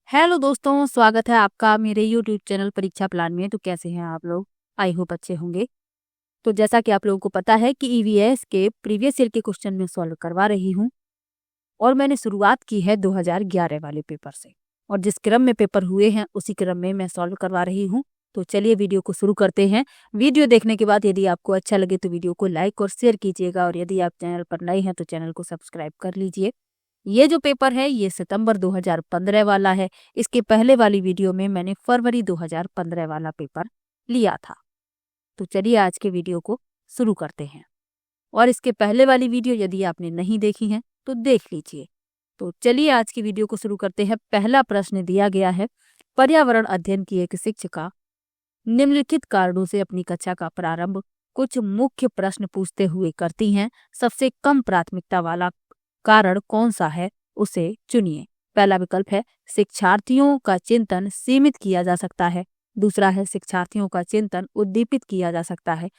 Hello दोस्तों, स्वागत है आपका मेरे यूट्यूब चैनल परीक्षा प्लान में। तो कैसे हैं आप लोग? आई होप अच्छे होंगे। तो जैसा कि आप लोगों को पता है कि ईवीएस के प्रीवियस ईयर के क्वेश्चन में सॉल्व करवा रही हूं और मैंने शुरुआत की है 2011 वाले पेपर से और जिस क्रम में पेपर हुए हैं उसी क्रम में मैं सॉल्व करवा रही हूँ। तो चलिए वीडियो को शुरू करते हैं। वीडियो देखने के बाद यदि आपको अच्छा लगे तो वीडियो को लाइक और शेयर कीजिएगा और यदि आप चैनल पर नए हैं तो चैनल को सब्सक्राइब कर लीजिए। ये जो पेपर है ये सितंबर 2015 वाला है। इसके पहले वाली वीडियो में मैंने फरवरी 2015 वाला पेपर लिया था। तो चलिए आज के वीडियो को शुरू करते हैं और इसके पहले वाली वीडियो यदि आपने नहीं देखी है तो देख लीजिए। तो चलिए आज की वीडियो को शुरू करते हैं। पहला प्रश्न दिया गया है, पर्यावरण अध्ययन की एक शिक्षिका निम्नलिखित कारणों से अपनी कक्षा का प्रारंभ कुछ मुख्य प्रश्न पूछते हुए करती हैं। सबसे कम प्राथमिकता वाला कारण कौन सा है उसे चुनिए। पहला विकल्प है शिक्षार्थियों का चिंतन सीमित किया जा सकता है। दूसरा है शिक्षार्थियों का चिंतन उद्दीपित किया जा सकता है।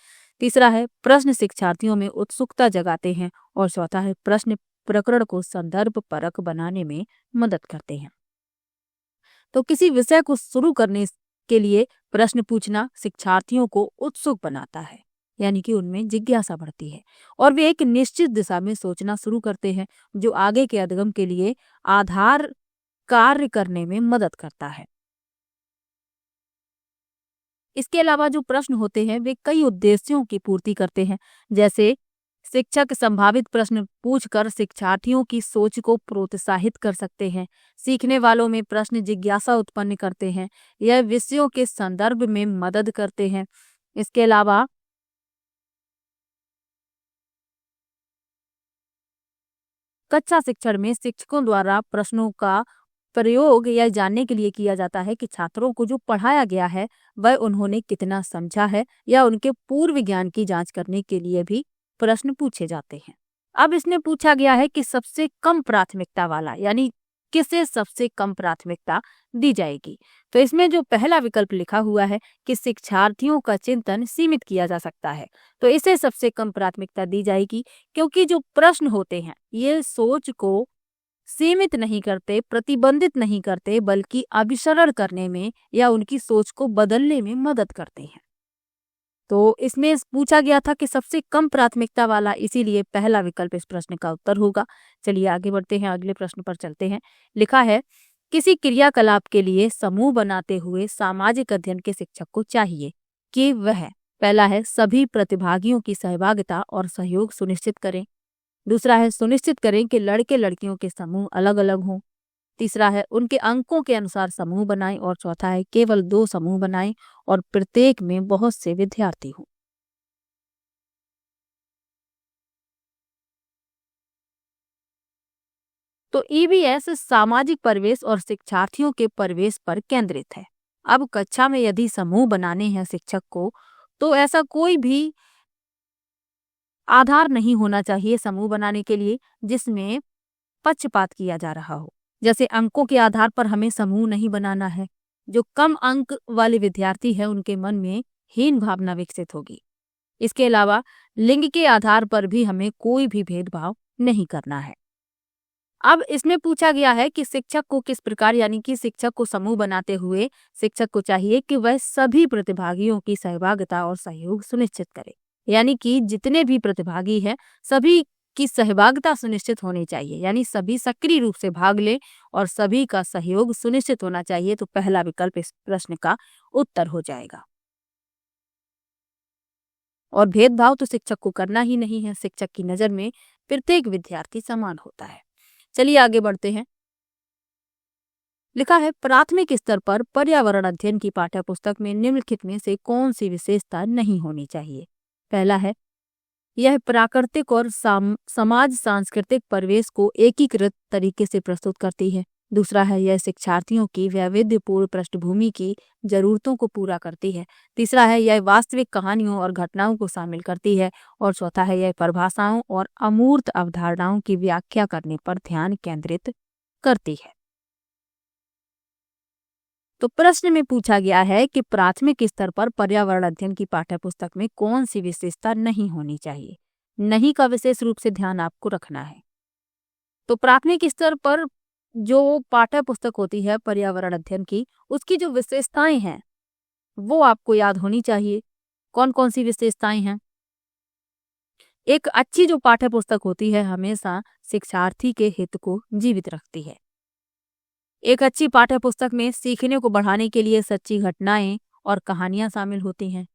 तीसरा है प्रश्न शिक्षार्थियों में उत्सुकता जगाते हैं और चौथा है प्रश्न प्रकरण को संदर्भ परक बनाने में मदद करते हैं। तो किसी विषय को शुरू करने के लिए प्रश्न पूछना शिक्षार्थियों को उत्सुक बनाता है, यानी कि उनमें जिज्ञासा बढ़ती है और वे एक निश्चित दिशा में सोचना शुरू करते हैं जो आगे के अध्ययन के लिए आधार कार्य करने में मदद करता है। इसके अलावा जो प्रश्न होते हैं वे कई उद्देश्यों की पूर्ति करते हैं, जैसे शिक्षक संभावित प्रश्न पूछकर शिक्षार्थियों की सोच को प्रोत्साहित कर सकते हैं, सीखने वालों में प्रश्न जिज्ञासा उत्पन्न करते हैं, यह विषयों के संदर्भ में मदद करते हैं। इसके अलावा कक्षा शिक्षण में शिक्षकों द्वारा प्रश्नों का प्रयोग यह जानने के लिए किया जाता है कि छात्रों को जो पढ़ाया गया है वह उन्होंने कितना समझा है, या उनके पूर्व ज्ञान की जांच करने के लिए भी प्रश्न पूछे जाते हैं। अब इसमें पूछा गया है कि सबसे कम प्राथमिकता वाला, यानी किसे सबसे कम प्राथमिकता दी जाएगी। तो इसमें जो पहला विकल्प लिखा हुआ है कि शिक्षार्थियों का चिंतन सीमित किया जा सकता है, तो इसे सबसे कम प्राथमिकता दी जाएगी क्योंकि जो प्रश्न होते हैं ये सोच को सीमित नहीं करते, प्रतिबंधित नहीं करते, बल्कि अभिसरण करने में या उनकी सोच को बदलने में मदद करते हैं। तो इसमें पूछा गया था कि सबसे कम प्राथमिकता वाला, इसीलिए पहला विकल्प इस प्रश्न का उत्तर होगा। चलिए आगे बढ़ते हैं, अगले प्रश्न पर चलते हैं। लिखा है किसी क्रियाकलाप के लिए समूह बनाते हुए सामाजिक अध्ययन के शिक्षक को चाहिए कि वह, पहला है सभी प्रतिभागियों की सहभागिता और सहयोग सुनिश्चित करें। दूसरा है सुनिश्चित करें कि लड़के लड़कियों के समूह अलग अलग हों। तीसरा है उनके अंकों के अनुसार समूह बनाएं और चौथा है केवल 2 समूह बनाएं और प्रत्येक में बहुत से विद्यार्थी हों। तो ईवीएस सामाजिक परिवेश और शिक्षार्थियों के परिवेश पर केंद्रित है। अब कक्षा में यदि समूह बनाने हैं शिक्षक को, तो ऐसा कोई भी आधार नहीं होना चाहिए समूह बनाने के लिए जिसमें पक्षपात किया जा रहा हो। जैसे अंकों के आधार पर हमें समूह नहीं बनाना है। जो कम अंक वाले विद्यार्थी हैं उनके मन में हीन भावना विकसित होगी। इसके अलावा लिंग के आधार पर भी हमें कोई भी भेदभाव नहीं करना है। अब इसमें पूछा गया है कि शिक्षक को किस प्रकार, यानी कि शिक्षक को समूह बनाते हुए शिक्षक को चाहिए कि वह सभी प्रतिभागियों की सहभागिता और सहयोग सुनिश्चित करे, यानी कि जितने भी प्रतिभागी हैं सभी की सहभागिता सुनिश्चित होनी चाहिए, यानी सभी सक्रिय रूप से भाग लें और सभी का सहयोग सुनिश्चित होना चाहिए। तो पहला विकल्प इस प्रश्न का उत्तर हो जाएगा। और भेदभाव तो शिक्षक को करना ही नहीं है। शिक्षक की नजर में प्रत्येक विद्यार्थी समान होता है। चलिए आगे बढ़ते हैं। लिखा है प्राथमिक स्तर पर पर्यावरण अध्ययन की पाठ्यपुस्तक में निम्नलिखित में से कौन सी विशेषता नहीं होनी चाहिए। पहला है यह प्राकृतिक और समाज सांस्कृतिक परिवेश को एकीकृत तरीके से प्रस्तुत करती है। दूसरा है यह शिक्षार्थियों की वैविध्यपूर्ण पृष्ठभूमि की जरूरतों को पूरा करती है। तीसरा है यह वास्तविक कहानियों और घटनाओं को शामिल करती है और चौथा है यह परिभाषाओं और अमूर्त अवधारणाओं की व्याख्या करने पर ध्यान केंद्रित करती है। तो प्रश्न में पूछा गया है कि प्राथमिक स्तर पर पर्यावरण अध्ययन की पाठ्यपुस्तक में कौन सी विशेषता नहीं होनी चाहिए। नहीं का विशेष रूप से ध्यान आपको रखना है। तो प्राथमिक स्तर पर जो पाठ्य पुस्तक होती है पर्यावरण अध्ययन की, उसकी जो विशेषताएं हैं वो आपको याद होनी चाहिए। कौन कौन सी विशेषताएं हैं? एक अच्छी जो पाठ्य पुस्तक होती है हमेशा शिक्षार्थी के हित को जीवित रखती है। एक अच्छी पाठ्य पुस्तक में सीखने को बढ़ाने के लिए सच्ची घटनाएं और कहानियां शामिल होती हैं।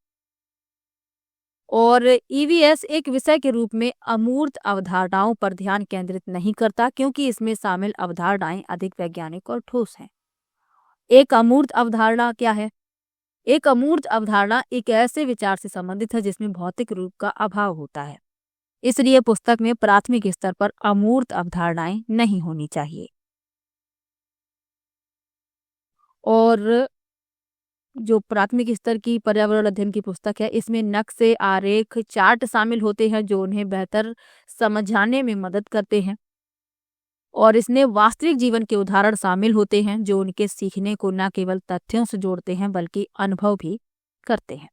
और ईवीएस एक विषय के रूप में अमूर्त अवधारणाओं पर ध्यान केंद्रित नहीं करता, क्योंकि इसमें शामिल अवधारणाएं अधिक वैज्ञानिक और ठोस हैं। एक अमूर्त अवधारणा क्या है? एक अमूर्त अवधारणा एक ऐसे विचार से संबंधित है जिसमें भौतिक रूप का अभाव होता है। इसलिए पुस्तक में प्राथमिक स्तर पर अमूर्त अवधारणाएं नहीं होनी चाहिए। और जो प्राथमिक स्तर की पर्यावरण अध्ययन की पुस्तक है, इसमें नक्शे, आरेख, चार्ट शामिल होते हैं जो उन्हें बेहतर समझाने में मदद करते हैं। और इसमें वास्तविक जीवन के उदाहरण शामिल होते हैं जो उनके सीखने को न केवल तथ्यों से जोड़ते हैं बल्कि अनुभव भी करते हैं।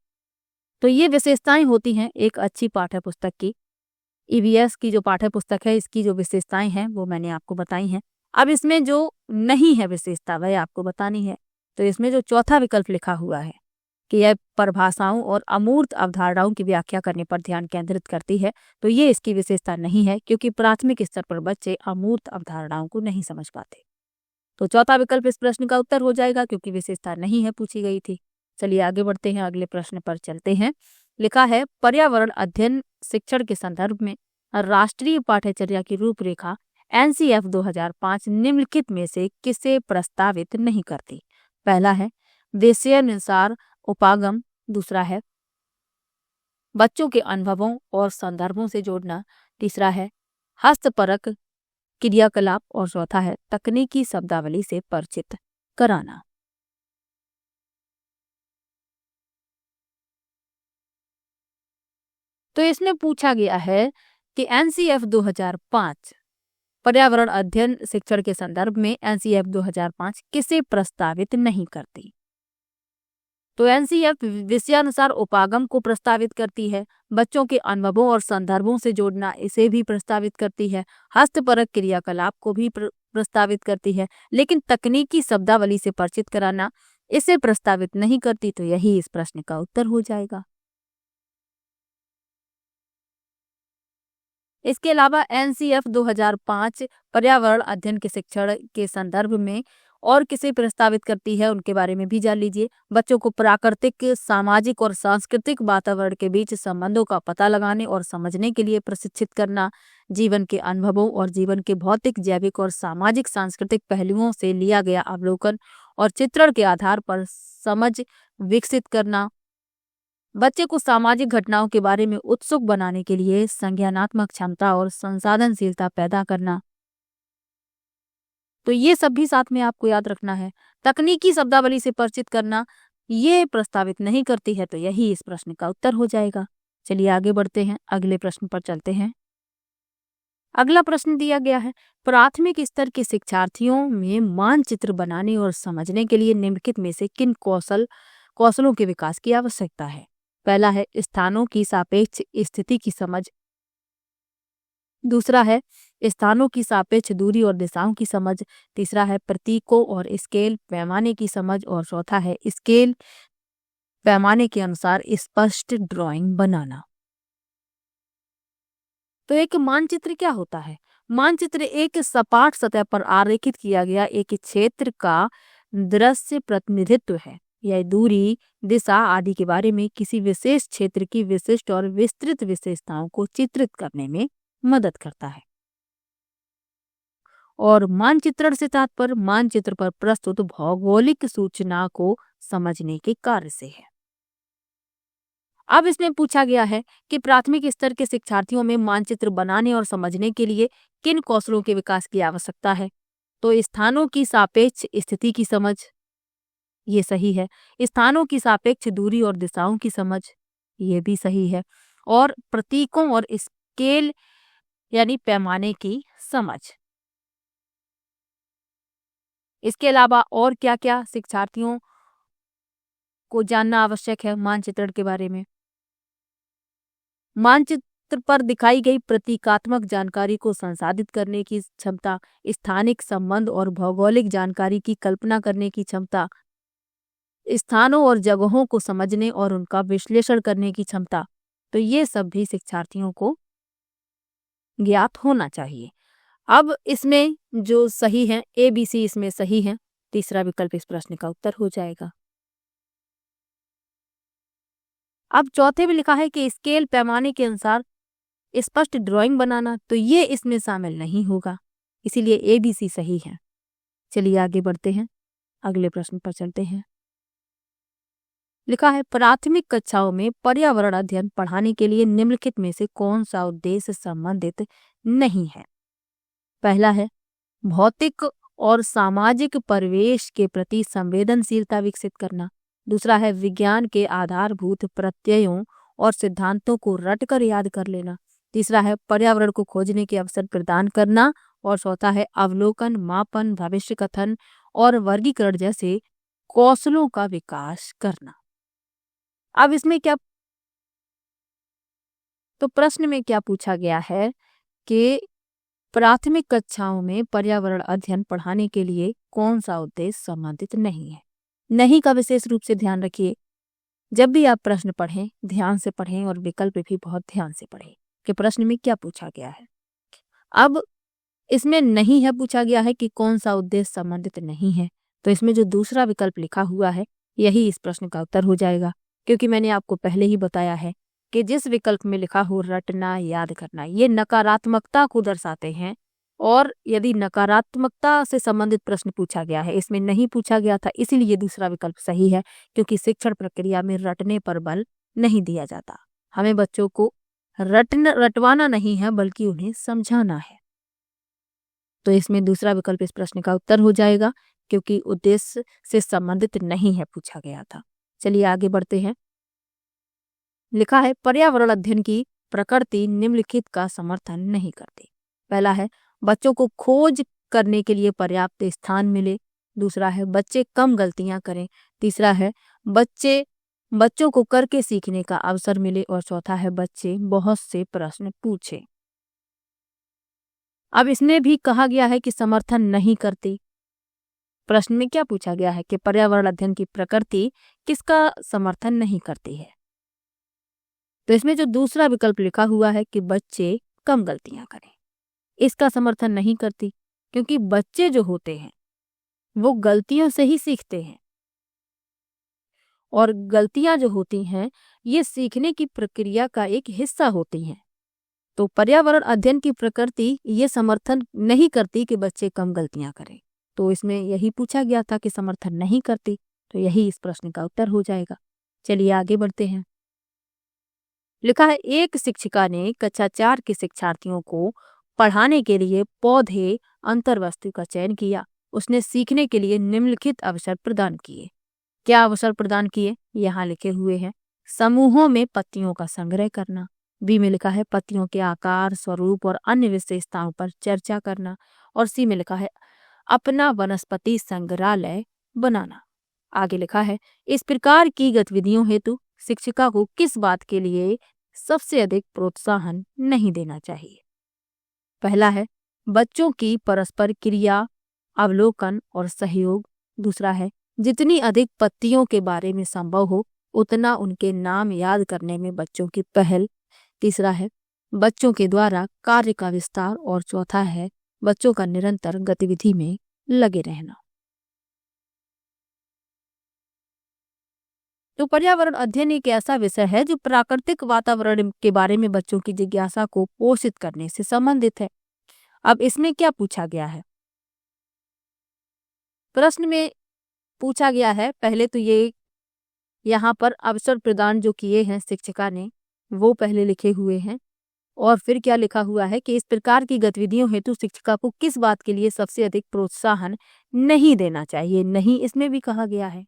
तो ये विशेषताएं होती हैं एक अच्छी पाठ्य पुस्तक की। ईवीएस की जो पाठ्य पुस्तक है, इसकी जो विशेषताएं हैं वो मैंने आपको बताई हैं। अब इसमें जो नहीं है विशेषता वह आपको बतानी है। तो इसमें जो चौथा विकल्प लिखा हुआ है कि यह परिभाषाओं और अमूर्त अवधारणाओं की व्याख्या करने पर ध्यान केंद्रित करती है, तो ये इसकी विशेषता नहीं है, क्योंकि प्राथमिक स्तर पर बच्चे अमूर्त अवधारणाओं को नहीं समझ पाते। तो चौथा विकल्प इस प्रश्न का उत्तर हो जाएगा, क्योंकि विशेषता नहीं है पूछी गई थी। चलिए आगे बढ़ते हैं, अगले प्रश्न पर चलते हैं। लिखा है, पर्यावरण अध्ययन शिक्षण के संदर्भ में राष्ट्रीय पाठ्यचर्या की रूपरेखा एनसीएफ 2005 निम्नलिखित में से किसे प्रस्तावित नहीं करती? पहला है विषयानुसार उपागम, दूसरा है बच्चों के अनुभवों और संदर्भों से जोड़ना, तीसरा है हस्तपरक क्रियाकलाप और चौथा है तकनीकी शब्दावली से परिचित कराना। तो इसमें पूछा गया है कि एनसीएफ 2005 पर्यावरण अध्ययन शिक्षण के संदर्भ में एनसीएफ 2005 किसे प्रस्तावित नहीं करती? तो एनसीएफ विषयानुसार उपागम को प्रस्तावित करती है, बच्चों के अनुभवों और संदर्भों से जोड़ना इसे भी प्रस्तावित करती है, हस्तपरक क्रियाकलाप को भी प्रस्तावित करती है, लेकिन तकनीकी शब्दावली से परिचित कराना इसे प्रस्तावित नहीं करती। तो यही इस प्रश्न का उत्तर हो जाएगा। इसके अलावा एनसीएफ 2005 पर्यावरण अध्ययन के शिक्षण के संदर्भ में और किसे प्रस्तावित करती है उनके बारे में भी जान लीजिए। बच्चों को प्राकृतिक, सामाजिक और सांस्कृतिक वातावरण के बीच संबंधों का पता लगाने और समझने के लिए प्रशिक्षित करना, जीवन के अनुभवों और जीवन के भौतिक, जैविक और सामाजिक सांस्कृतिक पहलुओं से लिया गया अवलोकन और चित्रण के आधार पर समझ विकसित करना, बच्चे को सामाजिक घटनाओं के बारे में उत्सुक बनाने के लिए संज्ञानात्मक क्षमता और संसाधनशीलता पैदा करना। तो ये सब भी साथ में आपको याद रखना है। तकनीकी शब्दावली से परिचित करना ये प्रस्तावित नहीं करती है, तो यही इस प्रश्न का उत्तर हो जाएगा। चलिए आगे बढ़ते हैं, अगले प्रश्न पर चलते हैं। अगला प्रश्न दिया गया है, प्राथमिक स्तर के शिक्षार्थियों में मानचित्र बनाने और समझने के लिए निम्नलिखित में से किन कौशलों के विकास की आवश्यकता है? पहला है स्थानों की सापेक्ष स्थिति की समझ, दूसरा है स्थानों की सापेक्ष दूरी और दिशाओं की समझ, तीसरा है प्रतीकों और स्केल पैमाने की समझ और चौथा है स्केल पैमाने के अनुसार स्पष्ट ड्राइंग बनाना। तो एक मानचित्र क्या होता है? मानचित्र एक सपाट सतह पर आरेखित किया गया एक क्षेत्र का दृश्य प्रतिनिधित्व है। यह दूरी, दिशा आदि के बारे में किसी विशेष क्षेत्र की विशिष्ट और विस्तृत विशेषताओं को चित्रित करने में मदद करता है। और मानचित्रण से तात्पर्य मानचित्र पर प्रस्तुत भौगोलिक सूचना को समझने के कार्य से है। अब इसमें पूछा गया है कि प्राथमिक स्तर के शिक्षार्थियों में मानचित्र बनाने और समझने के लिए किन कौशलों के विकास की आवश्यकता है? तो स्थानों की सापेक्ष स्थिति की समझ, ये सही है। स्थानों की सापेक्ष दूरी और दिशाओं की समझ, ये भी सही है। और प्रतीकों और स्केल यानी पैमाने की समझ। इसके अलावा और क्या क्या शिक्षार्थियों को जानना आवश्यक है मानचित्रण के बारे में? मानचित्र पत्र पर दिखाई गई प्रतीकात्मक जानकारी को संसाधित करने की क्षमता, स्थानिक संबंध और भौगोलिक जानकारी की कल्पना करने की क्षमता, स्थानों और जगहों को समझने और उनका विश्लेषण करने की क्षमता, तो ये सब भी शिक्षार्थियों को ज्ञात होना चाहिए। अब इसमें जो सही है ABC इसमें सही है, तीसरा विकल्प इस प्रश्न का उत्तर हो जाएगा। अब चौथे में लिखा है कि स्केल पैमाने के अनुसार स्पष्ट ड्राइंग बनाना, तो ये इसमें शामिल नहीं होगा, इसीलिए ABC सही है। चलिए आगे बढ़ते हैं, अगले प्रश्न पर चलते हैं। लिखा है प्राथमिक कक्षाओं में पर्यावरण अध्ययन पढ़ाने के लिए निम्नलिखित में से कौन सा उद्देश्य संबंधित नहीं है। पहला है भौतिक और सामाजिक परिवेश के प्रति संवेदनशीलता विकसित करना। दूसरा है विज्ञान के आधारभूत प्रत्ययों और सिद्धांतों को रटकर याद कर लेना। तीसरा है पर्यावरण को खोजने के अवसर प्रदान करना। और चौथा है अवलोकन, मापन, भविष्य कथन और वर्गीकरण जैसे कौशलों का विकास करना। अब इसमें क्या, तो प्रश्न में क्या पूछा गया है कि प्राथमिक कक्षाओं में पर्यावरण अध्ययन पढ़ाने के लिए कौन सा उद्देश्य संबंधित नहीं है। नहीं का विशेष रूप से ध्यान रखिए, जब भी आप प्रश्न पढ़ें ध्यान से पढ़ें और विकल्प भी बहुत ध्यान से पढ़ें कि प्रश्न में क्या पूछा गया है। अब इसमें नहीं है पूछा गया है कि कौन सा उद्देश्य संबंधित नहीं है, तो इसमें जो दूसरा विकल्प लिखा हुआ है यही इस प्रश्न का उत्तर हो जाएगा, क्योंकि मैंने आपको पहले ही बताया है कि जिस विकल्प में लिखा हो रटना, याद करना, ये नकारात्मकता को दर्शाते हैं। और यदि नकारात्मकता से संबंधित प्रश्न पूछा गया है, इसमें नहीं पूछा गया था, इसीलिए दूसरा विकल्प सही है, क्योंकि शिक्षण प्रक्रिया में रटने पर बल नहीं दिया जाता। हमें बच्चों को रटवाना नहीं है बल्कि उन्हें समझाना है। तो इसमें दूसरा विकल्प इस प्रश्न का उत्तर हो जाएगा, क्योंकि उद्देश्य से संबंधित नहीं है पूछा गया था। चलिए आगे बढ़ते हैं। लिखा है पर्यावरण अध्ययन की प्रकृति निम्नलिखित का समर्थन नहीं करती। पहला है बच्चों को खोज करने के लिए पर्याप्त स्थान मिले। दूसरा है बच्चे कम गलतियां करें। तीसरा है बच्चों को करके सीखने का अवसर मिले। और चौथा है बच्चे बहुत से प्रश्न पूछे। अब इसमें भी कहा गया है कि समर्थन नहीं करती। प्रश्न में क्या पूछा गया है कि पर्यावरण अध्ययन की प्रकृति किसका समर्थन नहीं करती है, तो इसमें जो दूसरा विकल्प लिखा हुआ है कि बच्चे कम गलतियां करें, इसका समर्थन नहीं करती, क्योंकि बच्चे जो होते हैं वो गलतियों से ही सीखते हैं और गलतियां जो होती हैं ये सीखने की प्रक्रिया का एक हिस्सा होती हैं। तो पर्यावरण अध्ययन की प्रकृति ये समर्थन नहीं करती कि बच्चे कम गलतियां करें, तो इसमें यही पूछा गया था कि समर्थन नहीं करती, तो यही इस प्रश्न का उत्तर हो जाएगा। चलिए आगे बढ़ते हैं। लिखा है एक शिक्षिका ने कक्षा 4 के शिक्षार्थियों को पढ़ाने के लिए पौधे अंतर्वस्तु का चयन किया। उसने सीखने के लिए निम्नलिखित अवसर प्रदान किए। क्या अवसर प्रदान किए यहाँ लिखे हुए हैं। समूहों में पत्तियों का संग्रह करना। बी में लिखा है पत्तियों के आकार, स्वरूप और अन्य विशेषताओं पर चर्चा करना। और सी में लिखा है अपना वनस्पति संग्रहालय बनाना। आगे लिखा है इस प्रकार की गतिविधियों हेतु शिक्षिका को किस बात के लिए सबसे अधिक प्रोत्साहन नहीं देना चाहिए। पहला है बच्चों की परस्पर क्रिया, अवलोकन और सहयोग। दूसरा है जितनी अधिक पत्तियों के बारे में संभव हो उतना उनके नाम याद करने में बच्चों की पहल। तीसरा है बच्चों के द्वारा कार्य का विस्तार। और चौथा है बच्चों का निरंतर गतिविधि में लगे रहना। तो पर्यावरण अध्ययन एक ऐसा विषय है जो प्राकृतिक वातावरण के बारे में बच्चों की जिज्ञासा को पोषित करने से संबंधित है। अब इसमें क्या पूछा गया है, प्रश्न में पूछा गया है, पहले तो ये यहाँ पर अवसर प्रदान जो किए हैं शिक्षिका ने वो पहले लिखे हुए हैं। और फिर क्या लिखा हुआ है कि इस प्रकार की गतिविधियों हेतु शिक्षिका को किस बात के लिए सबसे अधिक प्रोत्साहन नहीं देना चाहिए। नहीं इसमें भी कहा गया है।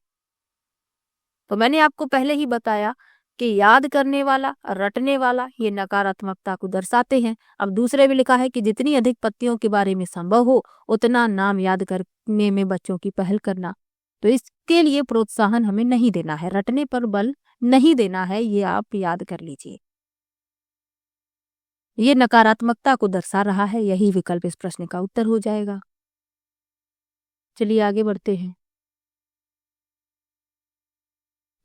तो मैंने आपको पहले ही बताया कि याद करने वाला, रटने वाला ये नकारात्मकता को दर्शाते हैं। अब दूसरे में लिखा है कि जितनी अधिक पत्तियों के बारे में संभव हो उतना नाम याद करने में बच्चों की पहल करना। तो इसके लिए प्रोत्साहन हमें नहीं देना है, रटने पर बल नहीं देना है, ये आप याद कर लीजिए। ये नकारात्मकता को दर्शा रहा है। यही विकल्प इस प्रश्न का उत्तर हो जाएगा। चलिए आगे बढ़ते हैं।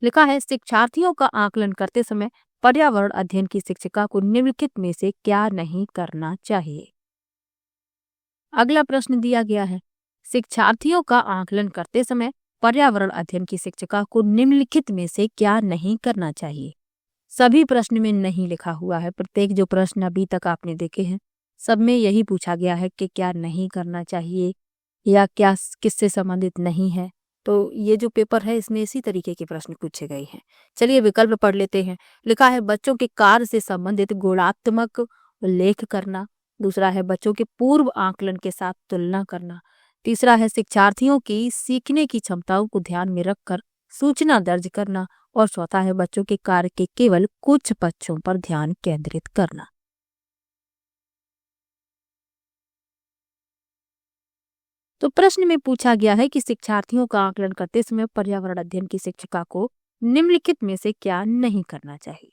लिखा है शिक्षार्थियों का आकलन करते समय पर्यावरण अध्ययन की शिक्षिका को निम्नलिखित में से क्या नहीं करना चाहिए। अगला प्रश्न दिया गया है शिक्षार्थियों का आकलन करते समय पर्यावरण अध्ययन की शिक्षिका को निम्नलिखित में से क्या नहीं करना चाहिए। सभी प्रश्न में नहीं लिखा हुआ है। प्रत्येक जो प्रश्न अभी तक आपने देखे हैं सब में यही पूछा गया है कि क्या नहीं करना चाहिए या क्या किससे संबंधित नहीं है। तो ये जो पेपर है इसमें इसी तरीके के प्रश्न पूछे गए हैं। चलिए विकल्प पढ़ लेते हैं। लिखा है बच्चों के कार्य से संबंधित गुणात्मक उल्लेख करना। दूसरा है बच्चों के पूर्व आकलन के साथ तुलना करना। तीसरा है शिक्षार्थियों की सीखने की क्षमताओं को ध्यान में रखकर सूचना दर्ज करना। और चौथा है बच्चों के कार्य के केवल कुछ पक्षों पर ध्यान केंद्रित करना। तो प्रश्न में पूछा गया है कि शिक्षार्थियों का आकलन करते समय पर्यावरण अध्ययन की शिक्षिका को निम्नलिखित में से क्या नहीं करना चाहिए।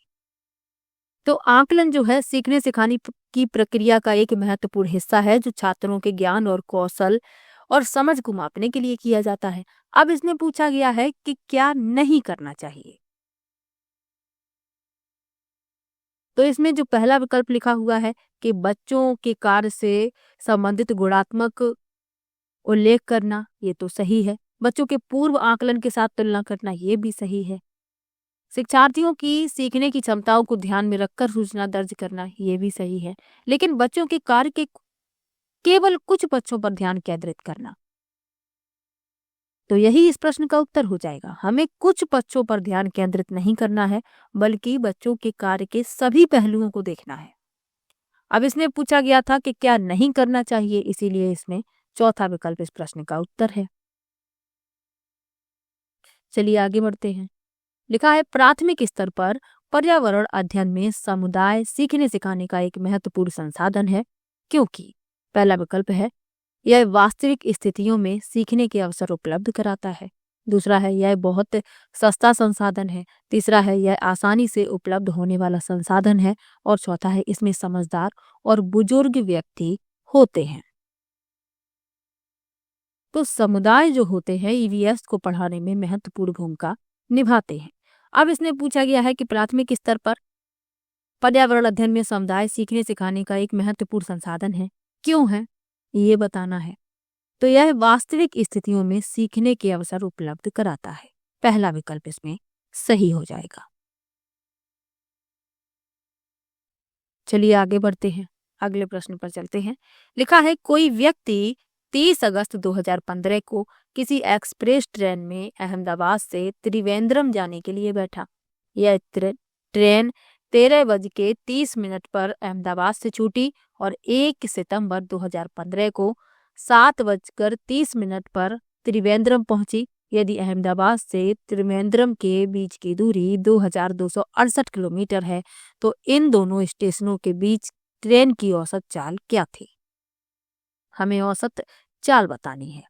तो आकलन जो है सीखने सिखाने की प्रक्रिया का एक महत्वपूर्ण हिस्सा है जो छात्रों के ज्ञान और कौशल और समझ को मापने के लिए किया जाता है। अब इसमें पूछा गया है कि क्या नहीं करना चाहिए। तो इसमें जो पहला विकल्प लिखा हुआ है कि बच्चों के कार्य से संबंधित गुणात्मक उल्लेख करना, ये तो सही है। बच्चों के पूर्व आकलन के साथ तुलना करना, ये भी सही है। शिक्षार्थियों की सीखने की क्षमताओं को ध्यान में रखकर सूचना दर्ज करना, ये भी सही है। लेकिन बच्चों के कार्य के केवल कुछ पक्षों पर ध्यान केंद्रित करना, तो यही इस प्रश्न का उत्तर हो जाएगा। हमें कुछ पक्षों पर ध्यान केंद्रित नहीं करना है बल्कि बच्चों के कार्य के सभी पहलुओं को देखना है। अब इसमें पूछा गया था कि क्या नहीं करना चाहिए, इसीलिए इसमें चौथा विकल्प इस प्रश्न का उत्तर है। चलिए आगे बढ़ते हैं। लिखा है प्राथमिक स्तर पर पर्यावरण अध्ययन में समुदाय सीखने सिखाने का एक महत्वपूर्ण संसाधन है क्योंकि पहला विकल्प है यह वास्तविक स्थितियों में सीखने के अवसर उपलब्ध कराता है। दूसरा है यह बहुत सस्ता संसाधन है। तीसरा है यह आसानी से उपलब्ध होने वाला संसाधन है। और चौथा है इसमें समझदार और बुजुर्ग व्यक्ति होते हैं। तो समुदाय जो होते हैं ईवीएस को पढ़ाने में महत्वपूर्ण भूमिका निभाते हैं। अब इसमें पूछा गया है कि प्राथमिक स्तर पर पर्यावरण अध्ययन में समुदाय सीखने सिखाने का एक महत्वपूर्ण संसाधन है। क्यों है ये बताना है। तो यह वास्तविक स्थितियों में सीखने के अवसर उपलब्ध कराता है। पहला विकल्प इसमें सही हो जाएगा। चलिए आगे बढ़ते हैं, अगले प्रश्न पर चलते हैं। लिखा है कोई व्यक्ति 30 अगस्त 2015 को किसी एक्सप्रेस ट्रेन में अहमदाबाद से त्रिवेंद्रम जाने के लिए बैठा। यह ट्रेन 13:30 पर अहमदाबाद से छूटी और 1 सितंबर 2015 को 7:30 पर त्रिवेंद्रम पहुंची। यदि अहमदाबाद से त्रिवेंद्रम के बीच की दूरी 2268 किलोमीटर है तो इन दोनों स्टेशनों के बीच ट्रेन की औसत चाल क्या थी। हमें औसत चाल बतानी है।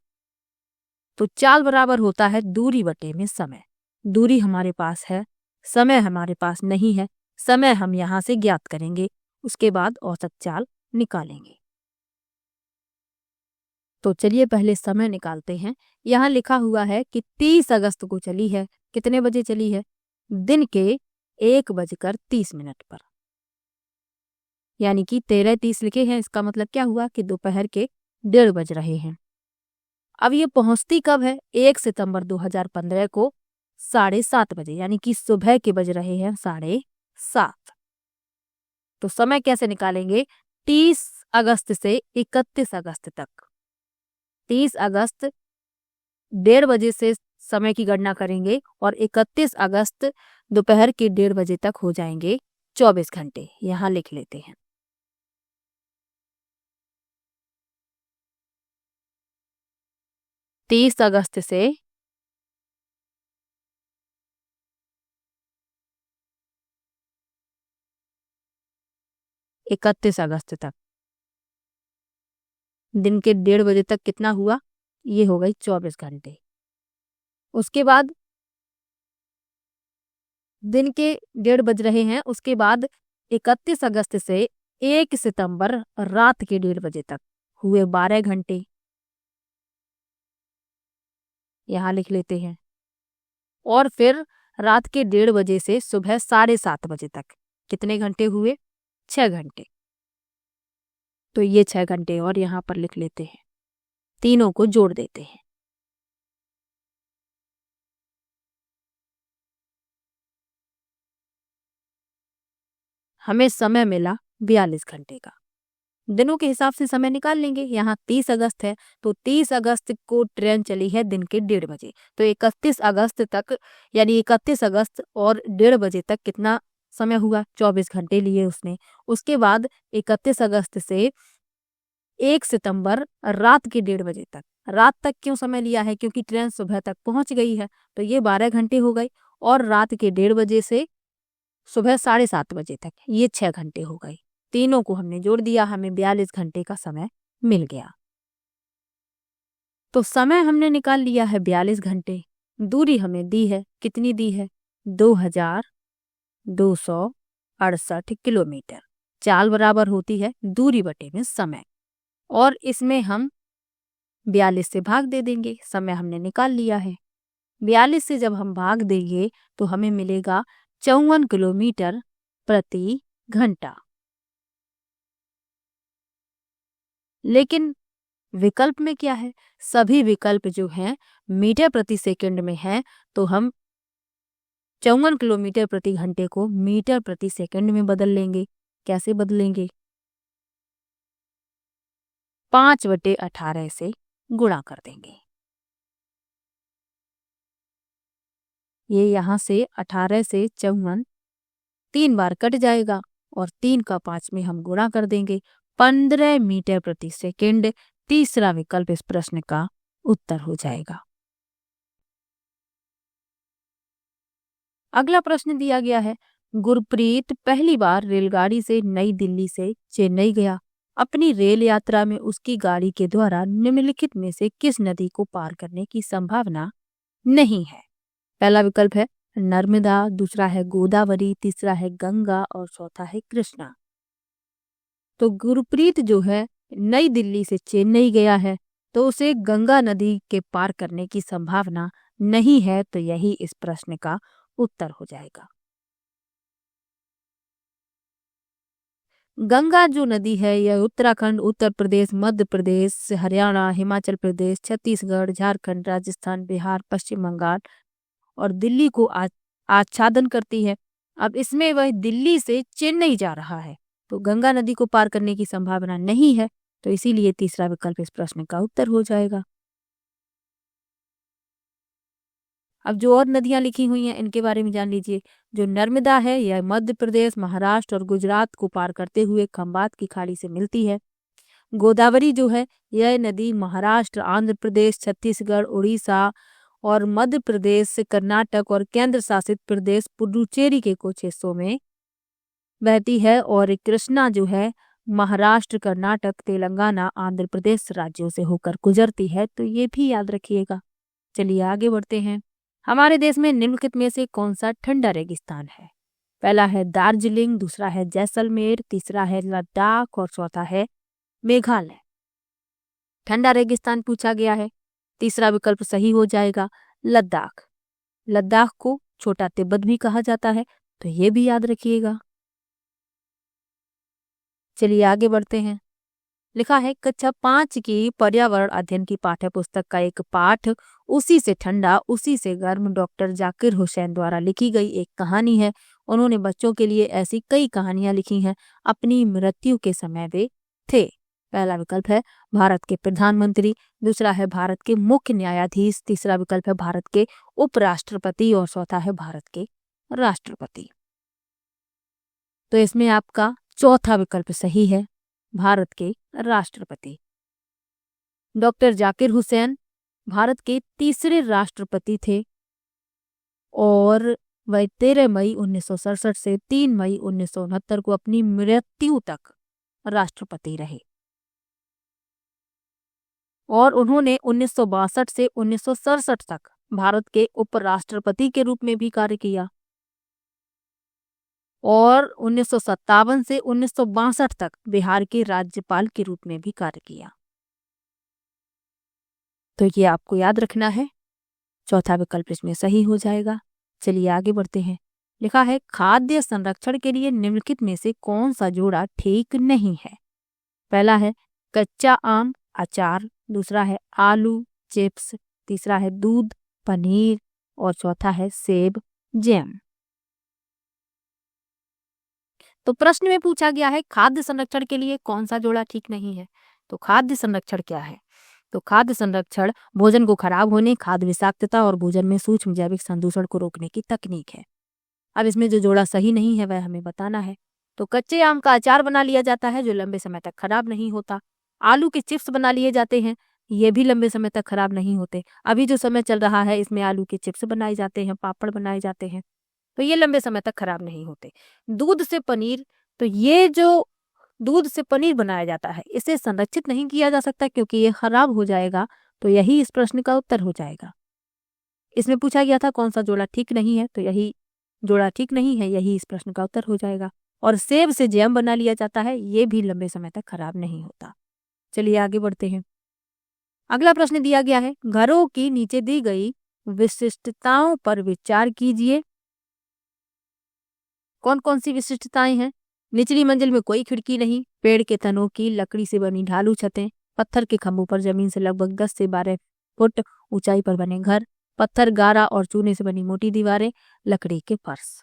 तो चाल बराबर होता है दूरी बटे में समय। दूरी हमारे पास है, समय हमारे पास नहीं है। समय हम यहाँ से ज्ञात करेंगे, उसके बाद औसत चाल निकालेंगे। तो चलिए पहले समय निकालते हैं। यहाँ लिखा हुआ है कि 30 अगस्त को चली है। कितने बजे चली है? दिन के 1:30 पर, यानी कि 13:30 लिखे हैं। इसका मतलब क्या हुआ कि दोपहर के 1:30 बज रहे हैं। अब ये पहुंचती कब है? 1 सितंबर 2015 को 7:30 बजे, यानी कि सुबह के बज रहे हैं 7:30। तो समय कैसे निकालेंगे? 30 अगस्त से 31 अगस्त तक। 30 अगस्त 1:30 बजे से समय की गणना करेंगे और 31 अगस्त दोपहर के 1:30 बजे तक हो जाएंगे 24 घंटे। यहाँ लिख लेते हैं। तीस अगस्त से 31 अगस्त तक दिन के 1:30 बजे तक कितना हुआ? ये हो गई 24 घंटे। उसके बाद दिन के 1:30 बज रहे हैं, उसके बाद 31 अगस्त से 1 सितंबर रात के 1:30 बजे तक हुए 12 घंटे, यहाँ लिख लेते हैं। और फिर रात के 1:30 बजे से सुबह 7:30 बजे तक कितने घंटे हुए? 6 घंटे। तो ये 6 घंटे और यहाँ पर लिख लेते हैं, तीनों को जोड़ देते हैं। हमें समय मिला 42 घंटे का। दिनों के हिसाब से समय निकाल लेंगे। यहाँ 30 अगस्त है, तो 30 अगस्त को ट्रेन चली है दिन के 1:30 बजे, तो 31 अगस्त तक, यानी 31 अगस्त और 1:30 बजे तक कितना समय हुआ? 24 घंटे लिए उसने। उसके बाद 31 अगस्त से 1 सितंबर रात के 1:30 बजे तक, रात तक क्यों समय लिया है? क्योंकि ट्रेन सुबह तक पहुंच गई है, तो ये 12 घंटे हो गई। और रात के 1:30 बजे से सुबह 7:30 बजे तक, ये 6 घंटे हो गए। तीनों को हमने जोड़ दिया, हमें 42 घंटे का समय मिल गया। तो समय हमने निकाल लिया है 42 घंटे। दूरी हमें दी है, कितनी दी है? 2268 किलोमीटर। चाल बराबर होती है दूरी बटे में समय, और इसमें हम 42 से भाग दे देंगे। समय हमने निकाल लिया है। 42 से जब हम भाग देंगे तो हमें मिलेगा 54 किलोमीटर प्रति घंटा। लेकिन विकल्प में क्या है? सभी विकल्प जो हैं मीटर प्रति सेकंड में है, तो हम 54 किलोमीटर प्रति घंटे को मीटर प्रति सेकंड में बदल लेंगे। कैसे बदलेंगे? 5/18 से गुणा कर देंगे। ये यहाँ से 18 से 54 3 बार कट जाएगा, और 3 का 5 में हम गुणा कर देंगे। 15 मीटर प्रति सेकंड तीसरा विकल्प इस प्रश्न का उत्तर हो जाएगा। अगला प्रश्न दिया गया है, गुरप्रीत पहली बार रेलगाड़ी से नई दिल्ली से चेन्नई गया। अपनी रेल यात्रा में उसकी गाड़ी के द्वारा निम्नलिखित में से किस नदी को पार करने की संभावना नहीं है? पहला विकल्प है नर्मदा, दूसरा है गोदावरी, तीसरा है गंगा और चौथा है कृष्णा। तो गुरप्रीत जो है नई दिल्ली से चेन्नई गया है, तो उसे गंगा नदी के पार करने की संभावना नहीं है, तो यही इस प्रश्न का उत्तर हो जाएगा। गंगा जो नदी है यह उत्तराखंड, उत्तर प्रदेश, मध्य प्रदेश, हरियाणा, हिमाचल प्रदेश, छत्तीसगढ़, झारखंड, राजस्थान, बिहार, पश्चिम बंगाल और दिल्ली को आच्छादन करती है। अब इसमें वह दिल्ली से चेन्नई जा रहा है, तो गंगा नदी को पार करने की संभावना नहीं है, तो इसीलिए तीसरा विकल्प इस प्रश्न का उत्तर हो जाएगा। अब जो और नदियां लिखी हुई हैं इनके बारे में जान लीजिए। जो नर्मदा है यह मध्य प्रदेश, महाराष्ट्र और गुजरात को पार करते हुए खंबात की खाड़ी से मिलती है। गोदावरी जो है यह नदी महाराष्ट्र, आंध्र प्रदेश, छत्तीसगढ़, उड़ीसा और मध्य प्रदेश, कर्नाटक और केंद्र शासित प्रदेश पुडुचेरी के कुछ हिस्सों में बहती है। और कृष्णा जो है महाराष्ट्र, कर्नाटक, तेलंगाना, आंध्र प्रदेश राज्यों से होकर गुजरती है, तो ये भी याद रखिएगा। चलिए आगे बढ़ते हैं। हमारे देश में निम्नलिखित में से कौन सा ठंडा रेगिस्तान है? पहला है दार्जिलिंग, दूसरा है जैसलमेर, तीसरा है लद्दाख और चौथा है मेघालय। ठंडा रेगिस्तान पूछा गया है, तीसरा विकल्प सही हो जाएगा, लद्दाख। लद्दाख को छोटा तिब्बत भी कहा जाता है, तो ये भी याद रखिएगा। चलिए आगे बढ़ते हैं। लिखा है कक्षा 5 की पर्यावरण अध्ययन की पाठ्य पुस्तक का एक पाठ उसी से ठंडा उसी से गर्म डॉक्टर जाकिर हुसैन द्वारा लिखी गई एक कहानी है। उन्होंने बच्चों के लिए ऐसी कई कहानियां लिखी हैं। अपनी मृत्यु के समय वे थे। पहला विकल्प है भारत के प्रधानमंत्री, दूसरा है भारत के मुख्य न्यायाधीश, तीसरा विकल्प है भारत के उपराष्ट्रपति और चौथा है भारत के राष्ट्रपति। तो इसमें आपका चौथा विकल्प सही है, भारत के राष्ट्रपति। डॉक्टर जाकिर हुसैन भारत के तीसरे राष्ट्रपति थे और वह 13 मई 1967 से 3 मई 1969 को अपनी मृत्यु तक राष्ट्रपति रहे। और उन्होंने 1962 से 1967 तक भारत के उपराष्ट्रपति के रूप में भी कार्य किया। और 1957 से 1962 तक बिहार के राज्यपाल के रूप में भी कार्य किया। तो ये आपको याद रखना है। चौथा विकल्प इसमें सही हो जाएगा। चलिए आगे बढ़ते हैं। लिखा है खाद्य संरक्षण के लिए निम्नलिखित में से कौन सा जोड़ा ठीक नहीं है। पहला है कच्चा आम अचार, दूसरा है आलू चिप्स, तीसरा है दूध पनीर और चौथा है सेब जैम। तो प्रश्न में पूछा गया है खाद्य संरक्षण के लिए कौन सा जोड़ा ठीक नहीं है। तो खाद्य संरक्षण क्या है? तो खाद्य संरक्षण भोजन को खराब होने, खाद्य विषाक्तता और भोजन में सूक्ष्म जैविक संदूषण को रोकने की तकनीक है। अब इसमें जो जोड़ा सही नहीं है वह हमें बताना है। तो कच्चे आम का अचार बना लिया जाता है जो लंबे समय तक खराब नहीं होता। आलू के चिप्स बना लिए जाते हैं, ये भी लंबे समय तक खराब नहीं होते। अभी जो समय चल रहा है इसमें आलू के चिप्स बनाए जाते हैं, पापड़ बनाए जाते हैं, तो ये लंबे समय तक खराब नहीं होते। दूध से पनीर, तो ये जो दूध से पनीर बनाया जाता है इसे संरक्षित नहीं किया जा सकता क्योंकि ये खराब हो जाएगा। तो यही इस प्रश्न का उत्तर हो जाएगा। इसमें पूछा गया था कौन सा जोड़ा ठीक नहीं है, तो यही जोड़ा ठीक नहीं है, यही इस प्रश्न का उत्तर हो जाएगा। और सेब से जैम बना लिया जाता है, ये भी लंबे समय तक खराब नहीं होता। चलिए आगे बढ़ते हैं। अगला प्रश्न दिया गया है घरों की नीचे दी गई विशिष्टताओं पर विचार कीजिए। कौन कौन सी विशिष्टताएं हैं? निचली मंजिल में कोई खिड़की नहीं, पेड़ के तनों की लकड़ी से बनी ढालू छतें, पत्थर के खंभों पर जमीन से लगभग 10 से 12 फुट ऊंचाई पर बने घर, पत्थर गारा और चूने से बनी मोटी दीवारें, लकड़ी के फर्श।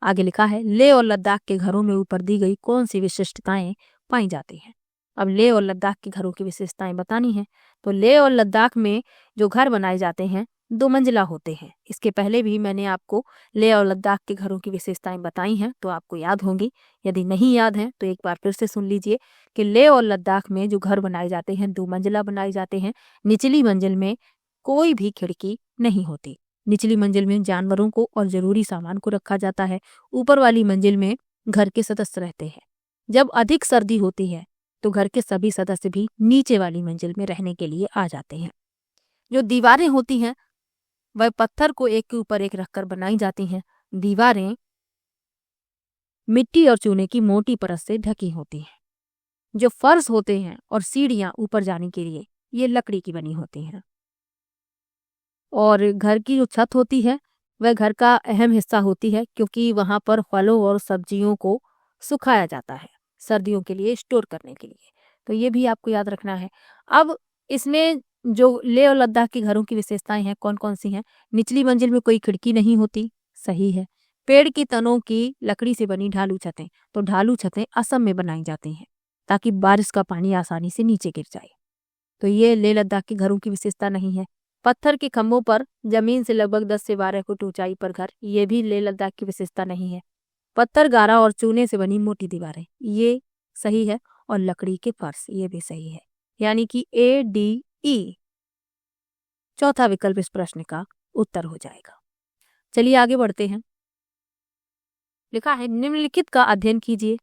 आगे लिखा है लेह और लद्दाख के घरों में ऊपर दी गई कौन सी विशिष्टताएं पाई जाती हैं। अब लेह और लद्दाख के घरों की विशेषताएं बतानी है। तो लेह और लद्दाख में जो घर बनाए जाते हैं 2 मंजिला होते हैं। इसके पहले भी मैंने आपको लेह और लद्दाख के घरों की विशेषताएं बताई हैं, तो आपको याद होंगी। यदि नहीं याद है तो एक बार फिर से सुन लीजिए कि लेह और लद्दाख में जो घर बनाए जाते हैं 2 मंजिला बनाए जाते हैं। निचली मंजिल में कोई भी खिड़की नहीं होती। निचली मंजिल में जानवरों को और जरूरी सामान को रखा जाता है। ऊपर वाली मंजिल में घर के सदस्य रहते हैं। जब अधिक सर्दी होती है तो घर के सभी सदस्य भी नीचे वाली मंजिल में रहने के लिए आ जाते हैं। जो दीवारें होती हैं वह पत्थर को एक के ऊपर एक रखकर बनाई जाती हैं। दीवारें मिट्टी और चूने की मोटी परत से ढकी होती हैं। जो फर्श होते हैं और सीढ़ियां ऊपर जाने के लिए ये लकड़ी की बनी होती हैं। और घर की जो छत होती है वह घर का अहम हिस्सा होती है क्योंकि वहां पर फलों और सब्जियों को सुखाया जाता है सर्दियों के लिए स्टोर करने के लिए। तो ये भी आपको याद रखना है। अब इसमें जो लेह और लद्दाख के घरों की विशेषताएं हैं कौन कौन सी हैं? निचली मंजिल में कोई खिड़की नहीं होती, सही है। पेड़ की तनों की लकड़ी से बनी ढालू छतें, तो ढालू छतें असम में बनाई जाती हैं ताकि बारिश का पानी आसानी से नीचे गिर जाए। तो ये लेह लद्दाख के घरों की विशेषता नहीं है। पत्थर के खंभों पर जमीन से लगभग 10 से 12 फुट ऊंचाई पर घर, ये भी लेह लद्दाख की विशेषता नहीं है। पत्थर गारा और चूने से बनी मोटी दीवारें, ये सही है। और लकड़ी के फर्श, ये भी सही है। यानी कि ADE चौथा विकल्प इस प्रश्न का उत्तर हो जाएगा। चलिए आगे बढ़ते हैं। लिखा है निम्नलिखित का अध्ययन कीजिए।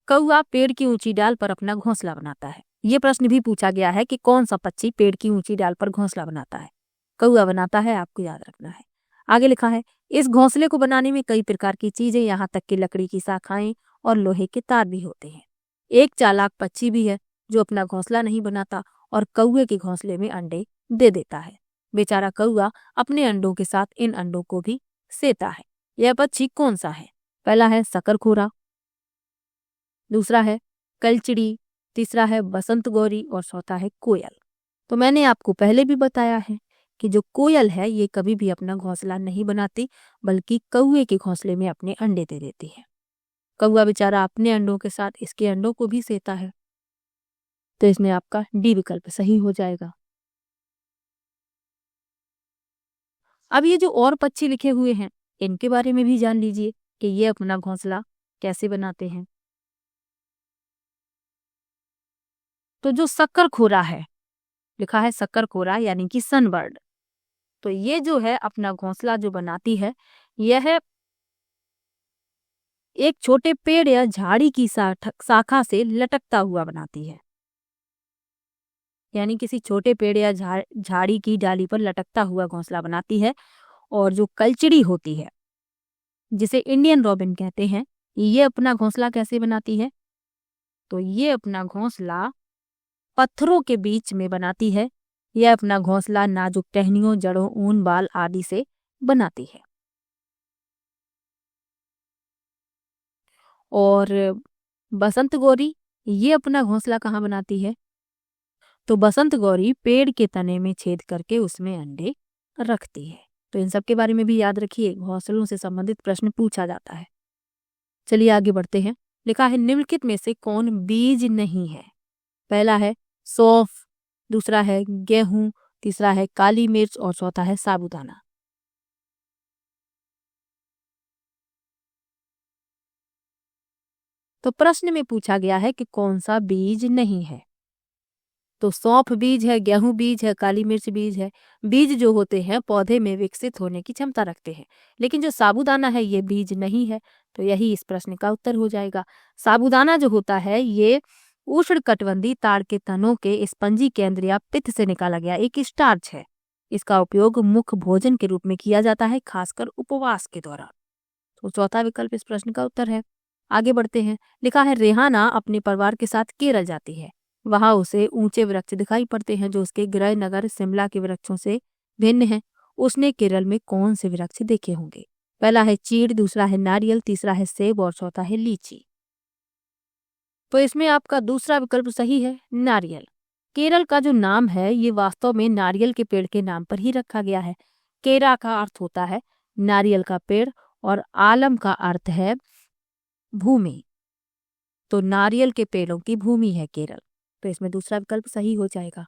कौआ पेड़ की ऊंची डाल पर अपना घोंसला बनाता है। ये प्रश्न भी पूछा गया है कि कौन सा पक्षी पेड़ की ऊंची डाल पर घोंसला बनाता है। कौआ बनाता है, आपको याद रखना है। आगे लिखा है इस घोंसले को बनाने में कई प्रकार की चीजें, यहाँ तक कि लकड़ी की शाखाएं और लोहे के तार भी होते हैं। एक चालाक पक्षी भी है जो अपना घोंसला नहीं बनाता और कौए के घोंसले में अंडे दे देता है। बेचारा कौआ अपने अंडों के साथ इन अंडों को भी सेता है। यह पक्षी कौन सा है? पहला है शकरखोरा, दूसरा है कलचिड़ी, तीसरा है बसंत गौरी और चौथा है कोयल। तो मैंने आपको पहले भी बताया है कि जो कोयल है ये कभी भी अपना घोंसला नहीं बनाती बल्कि कौए के घोंसले में अपने अंडे दे देती है। कौआ बेचारा अपने अंडों के साथ इसके अंडों को भी सेता है। तो इसमें आपका डी विकल्प सही हो जाएगा। अब ये जो और पक्षी लिखे हुए हैं इनके बारे में भी जान लीजिए कि ये अपना घोंसला कैसे बनाते हैं। तो जो शकरखोरा है, लिखा है शकरखोरा यानी कि सनबर्ड, तो ये जो है अपना घोंसला जो बनाती है यह एक छोटे पेड़ या झाड़ी की शाखा से लटकता हुआ बनाती है। यानी किसी छोटे पेड़ या झाड़ी की डाली पर लटकता हुआ घोंसला बनाती है। और जो कलचिड़ी होती है जिसे इंडियन रॉबिन कहते हैं, ये अपना घोंसला कैसे बनाती है? तो ये अपना घोंसला पत्थरों के बीच में बनाती है। यह अपना घोंसला नाजुक टहनियों, जड़ों, ऊन, बाल आदि से बनाती है। और बसंत गौरी ये अपना घोंसला कहाँ बनाती है? तो बसंत गौरी पेड़ के तने में छेद करके उसमें अंडे रखती है। तो इन सब के बारे में भी याद रखिए, घोंसलों से संबंधित प्रश्न पूछा जाता है। चलिए आगे बढ़ते हैं। लिखा है निम्नलिखित में से कौन बीज नहीं है? पहला है सौंफ, दूसरा है गेहूं, तीसरा है काली मिर्च और चौथा है साबूदाना। तो प्रश्न में पूछा गया है कि कौन सा बीज नहीं है। तो सौंफ बीज है, गेहूं बीज है, काली मिर्च बीज है। बीज जो होते हैं पौधे में विकसित होने की क्षमता रखते हैं, लेकिन जो साबूदाना है ये बीज नहीं है। तो यही इस प्रश्न का उत्तर हो जाएगा। साबूदाना जो होता है ये उष्णकटिबंधीय ताड़ के तनों के स्पंजी केंद्र या पित्त से निकाला गया एक स्टार्च है। इसका उपयोग मुख्य भोजन के रूप में किया जाता है, खासकर उपवास के दौरान। तो चौथा विकल्प इस प्रश्न का उत्तर है। आगे बढ़ते हैं। लिखा है रेहाना अपने परिवार के साथ केरल जाती है। वहां उसे ऊंचे वृक्ष दिखाई पड़ते हैं जो उसके गृह नगर शिमला के वृक्षों से भिन्न हैं। उसने केरल में कौन से वृक्ष देखे होंगे? पहला है चीड़, दूसरा है नारियल, तीसरा है सेब और चौथा है लीची। तो इसमें आपका दूसरा विकल्प सही है, नारियल। केरल का जो नाम है ये वास्तव में नारियल के पेड़ के नाम पर ही रखा गया है। केरा का अर्थ होता है नारियल का पेड़ और आलम का अर्थ है भूमि। तो नारियल के पेड़ों की भूमि है केरल। तो इसमें दूसरा विकल्प सही हो जाएगा।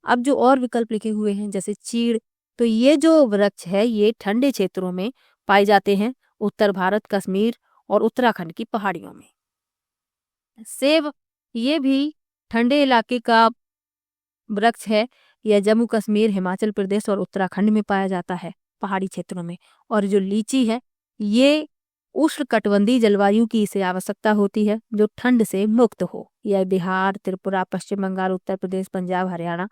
अब जो और विकल्प लिखे हुए हैं जैसे चीड़, तो ये जो वृक्ष है ये ठंडे क्षेत्रों में पाए जाते हैं, उत्तर भारत, कश्मीर और उत्तराखंड की पहाड़ियों में। सेब ये भी ठंडे इलाके का वृक्ष है। यह जम्मू कश्मीर, हिमाचल प्रदेश और उत्तराखंड में पाया जाता है, पहाड़ी क्षेत्रों में। और जो लीची है ये उष्णकटिबंधीय जलवायु की इसे आवश्यकता होती है जो ठंड से मुक्त हो। यह बिहार, त्रिपुरा, पश्चिम बंगाल, उत्तर प्रदेश, पंजाब, हरियाणा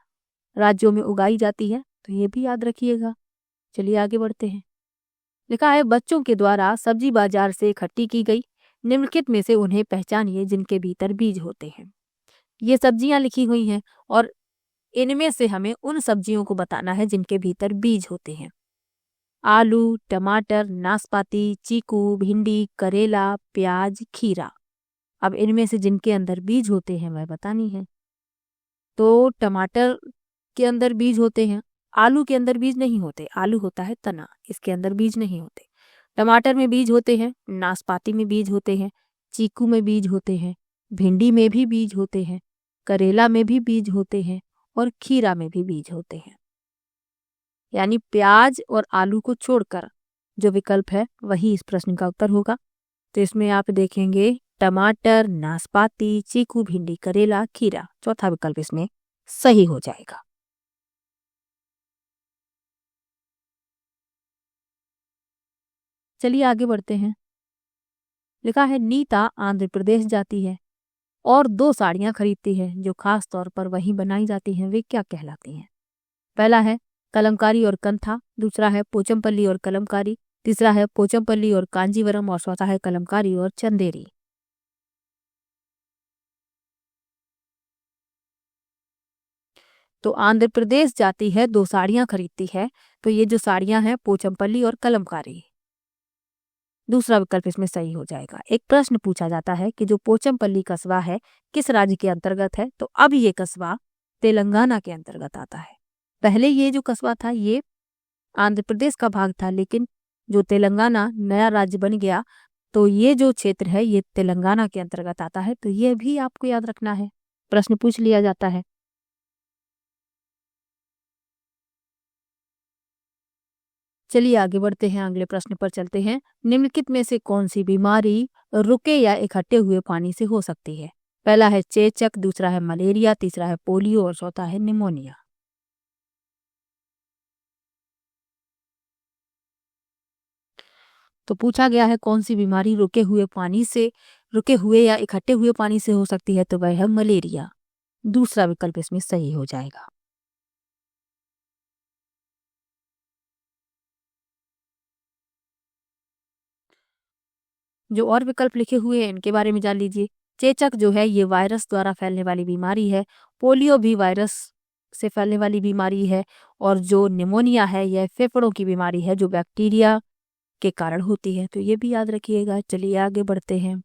राज्यों में उगाई जाती है। तो ये भी याद रखिएगा। चलिए आगे बढ़ते हैं। लिखा है बच्चों के द्वारा सब्जी बाजार से इकट्ठी की गई निम्नलिखित में से उन्हें पहचानिए जिनके भीतर बीज होते हैं। ये सब्जियां लिखी हुई हैं और इनमें से हमें उन सब्जियों को बताना है जिनके भीतर बीज होते हैं। आलू, टमाटर, नाशपाती, चीकू, भिंडी, करेला, प्याज, खीरा। अब इनमें से जिनके अंदर बीज होते हैं वह बतानी है। तो टमाटर के अंदर बीज होते हैं, आलू के अंदर बीज नहीं होते, आलू होता है तना, इसके अंदर बीज नहीं होते। टमाटर में बीज होते हैं, नाशपाती में बीज होते हैं, चीकू में बीज होते हैं, भिंडी में भी बीज होते हैं, करेला में भी बीज होते हैं और खीरा में भी बीज होते हैं। यानी प्याज और आलू को छोड़कर जो विकल्प है वही इस प्रश्न का उत्तर होगा। तो इसमें आप देखेंगे टमाटर, नाशपाती, चीकू, भिंडी, करेला, खीरा, चौथा विकल्प इसमें सही हो जाएगा। चलिए आगे बढ़ते हैं। लिखा है नीता आंध्र प्रदेश जाती है और 2 साड़ियां खरीदती है जो खास तौर पर वहीं बनाई जाती हैं। वे क्या कहलाती हैं? पहला है कलमकारी और कंथा, दूसरा है पोचमपल्ली और कलमकारी, तीसरा है पोचमपल्ली और कांजीवरम और चौथा है कलमकारी और चंदेरी। तो आंध्र प्रदेश जाती है, 2 साड़ियां खरीदती है। तो ये जो साड़ियां हैं पोचमपल्ली और कलमकारी। दूसरा विकल्प इसमें सही हो जाएगा। एक प्रश्न पूछा जाता है कि जो पोचमपल्ली कस्बा है किस राज्य के अंतर्गत है? तो अब ये कस्बा तेलंगाना के अंतर्गत आता है। पहले ये जो कस्बा था ये आंध्र प्रदेश का भाग था, लेकिन जो तेलंगाना नया राज्य बन गया तो ये जो क्षेत्र है ये तेलंगाना के अंतर्गत आता है। तो ये भी आपको याद रखना है, प्रश्न पूछ लिया जाता है। चलिए आगे बढ़ते हैं, अगले प्रश्न पर चलते हैं। निम्नलिखित में से कौन सी बीमारी रुके या इकट्ठे हुए पानी से हो सकती है? पहला है चेचक, दूसरा है मलेरिया, तीसरा है पोलियो और चौथा है निमोनिया। तो पूछा गया है कौन सी बीमारी रुके हुए या इकट्ठे हुए पानी से हो सकती है? तो वह है मलेरिया। दूसरा विकल्प इसमें सही हो जाएगा। जो और विकल्प लिखे हुए हैं इनके बारे में जान लीजिए। चेचक जो है ये वायरस द्वारा फैलने वाली बीमारी है। पोलियो भी वायरस से फैलने वाली बीमारी है। और जो निमोनिया है यह फेफड़ों की बीमारी है जो बैक्टीरिया के कारण होती है। तो ये भी याद रखिएगा। चलिए आगे बढ़ते हैं।